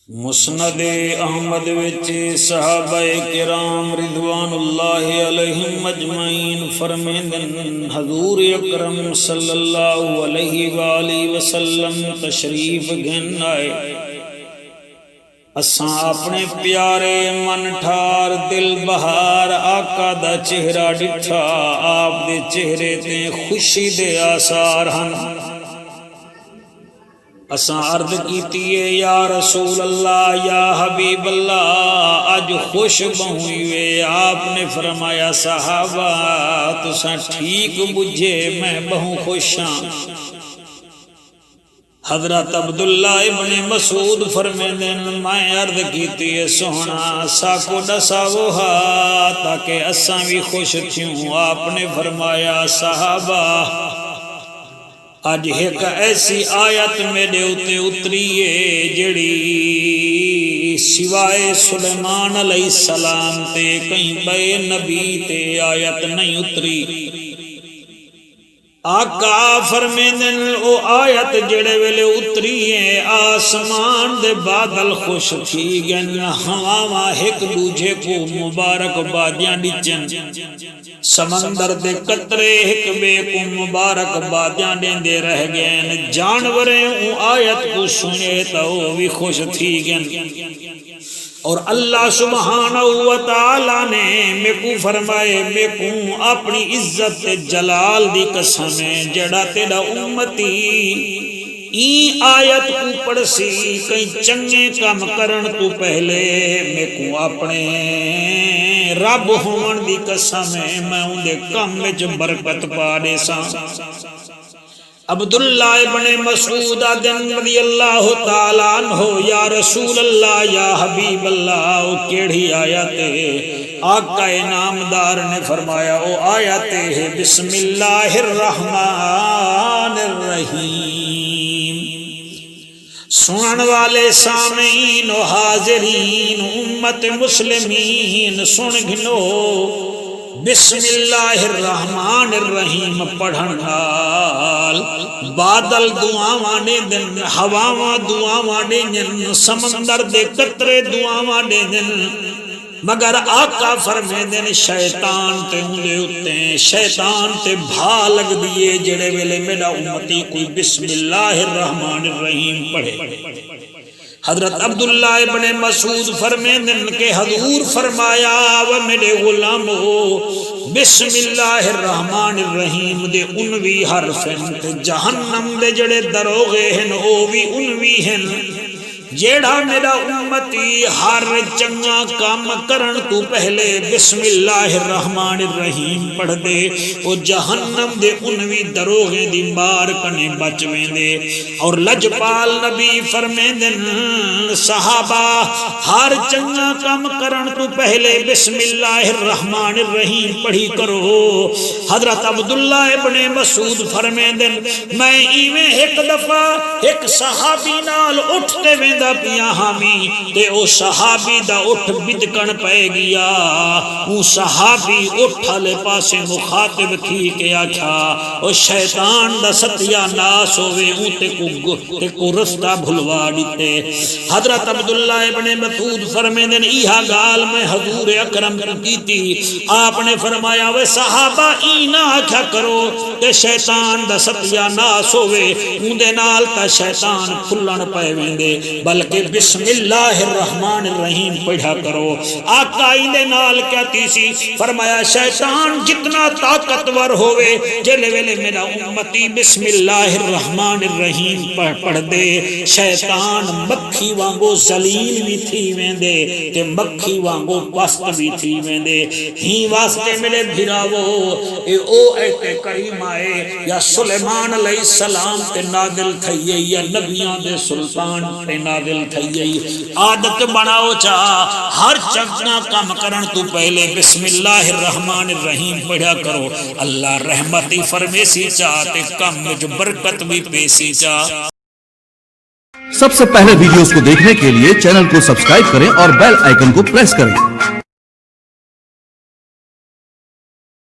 مسند احمد وچ صحابہ کرام رضوان اللہ علیہم اجمعین فرمیندن حضور اکرم صلی اللہ علیہ وآلہ وسلم تشریف گھن آئے۔ اساں اپنے پیارے من ٹھار دل بہار آقا دا چہرہ ڈٹھا، آپ دے چہرے تے خوشی دے آثار ہن۔ اساں عرض کیتی ہے یا رسول اللہ یا حبیب اللہ اج خوش بہوئی وے۔ آپ نے فرمایا صحابہ تساں ٹھیک بجھے میں بہوں خوش ہاں۔ حضرت عبداللہ ابن مسعود فرمیندن میں عرض کیتی ہے سونا ساکو ڈساو ہا تاکہ اساں بھی خوش تھیوں۔ آپ نے فرمایا صحابہ اج ایک ایسی آیت میرے اتے اتری ہے جڑی سوائے سلیمان علیہ السلام تے کہیں بے نبی تے آیت نہیں اتری۔ آقا فرمیندن او آیت جڑے ویلے اتری ہے آسمان دے بادل خوش تھی گن، ہواواں ایک دوجے کو مبارک بادیاں ڈچن، سمندر دے قطرے ایک بے کو مبارک بادیاں دیندے رہ گئے، جانوریں او آیت کو سنے تو وہ بھی خوش تھی گن۔ اور اللہ سبحانہ و تعالی نے میں کو فرمائے میں کو اپنی عزت جلال دی قسم ہے جڑا تیرا امتی این آیت کو پڑھ سی کئی چنگے کام کرن تو پہلے میں کو اپنے رب ہون دی قسم ہے میں ان دے کام میں برکت پا دے سا۔ عبداللہ ابن مسعود رضی اللہ تعالیٰ عنہ یا رسول اللہ یا حبیب اللہ او کیڑی آیت ہے؟ آقا نامدار نے فرمایا او آیت ہے بسم اللہ الرحمن الرحیم۔ سنن والے سامعین و حاضرین امت مسلمین سن گھنو بسم اللہ الرحمن الرحیم پڑھن نال بادل دعاواں دے دن، ہواواں دعاواں دے دن، سمندر دے قطرے دعاواں دے دن، مگر آقا فرمیندن شیطان تے اندے اتے شیطان تے بھا لگ دیئے جڑے ویلے میرا امتی کوئی بسم اللہ الرحمن الرحیم پڑھے۔ حضرت عبداللہ ابن مسعود فرمیندن کہ حضور فرمایا و میرے غلامو بسم اللہ الرحمن الرحیم دے انوی حرف ہیں تے جہنم دے جڑے دروغے ہیں او بھی انوی ہیں۔ جیڑا میرا امتی ہر چنگا کام کرن تو پہلے بسم اللہ الرحمن الرحیم پڑھ دے وہ جہنم دے انوی دروغے دی مار کنے بچویں دے۔ اور لجپال نبی فرمیندن صحابہ ہر چنگا کام کرن تو پہلے بسم اللہ الرحمن الرحیم پڑھی کرو۔ حضرت عبداللہ ابن مسعود فرمیندن میں ایویں ایک دفعہ ایک صحابی نال اٹھتے ویں پیا ہامی تے او صحابی دا اٹھ بدکن پہ گیا۔ او صحابی اٹھالے پاسے مخاطب تھی کہ آکھا او شیطان دا ستیا ناس ہوئے او تے کو رستہ بھلوا دیتے۔ حضرت عبداللہ ابن مسعود فرمیندن ایہا گال میں حضور اکرم کی تھی۔ آپ نے فرمایا وے صحابہ اینا آکھا کرو کہ شیطان دا ستیا ناس ہوئے او دے نال تا شیطان کھلن پہ ویندے بلکہ بسم اللہ الرحمن الرحیم پڑھا کرو۔ آقا ایندے نال کہتی سی فرمایا شیطان جتنا طاقتور ہوئے جلے ویلے میرا امتی بسم اللہ الرحمن الرحیم پڑھ دے شیطان مکھی وانگو ذلیل بھی تھی ویندے تے مکھی وانگو پست بھی تھی ویندے۔ ہی واسطے میرے بھراوو او ایت کریم آئے یا سلیمان علیہ السلام تے نازل تھئیے یا نبیان دے سلطان تے نازل تھئیے۔ عادت بناؤ چاہ ہر چنگا کام کرن تو پہلے بسم اللہ الرحمن الرحیم پڑھا کرو۔ اللہ رحمتی فرمیسی چاہتے کم میں جو برکت بھی پیسی چاہ۔ سب سے پہلے ویڈیوز کو دیکھنے کے لیے چینل کو سبسکرائب کریں اور بیل آئیکن کو پریس کریں۔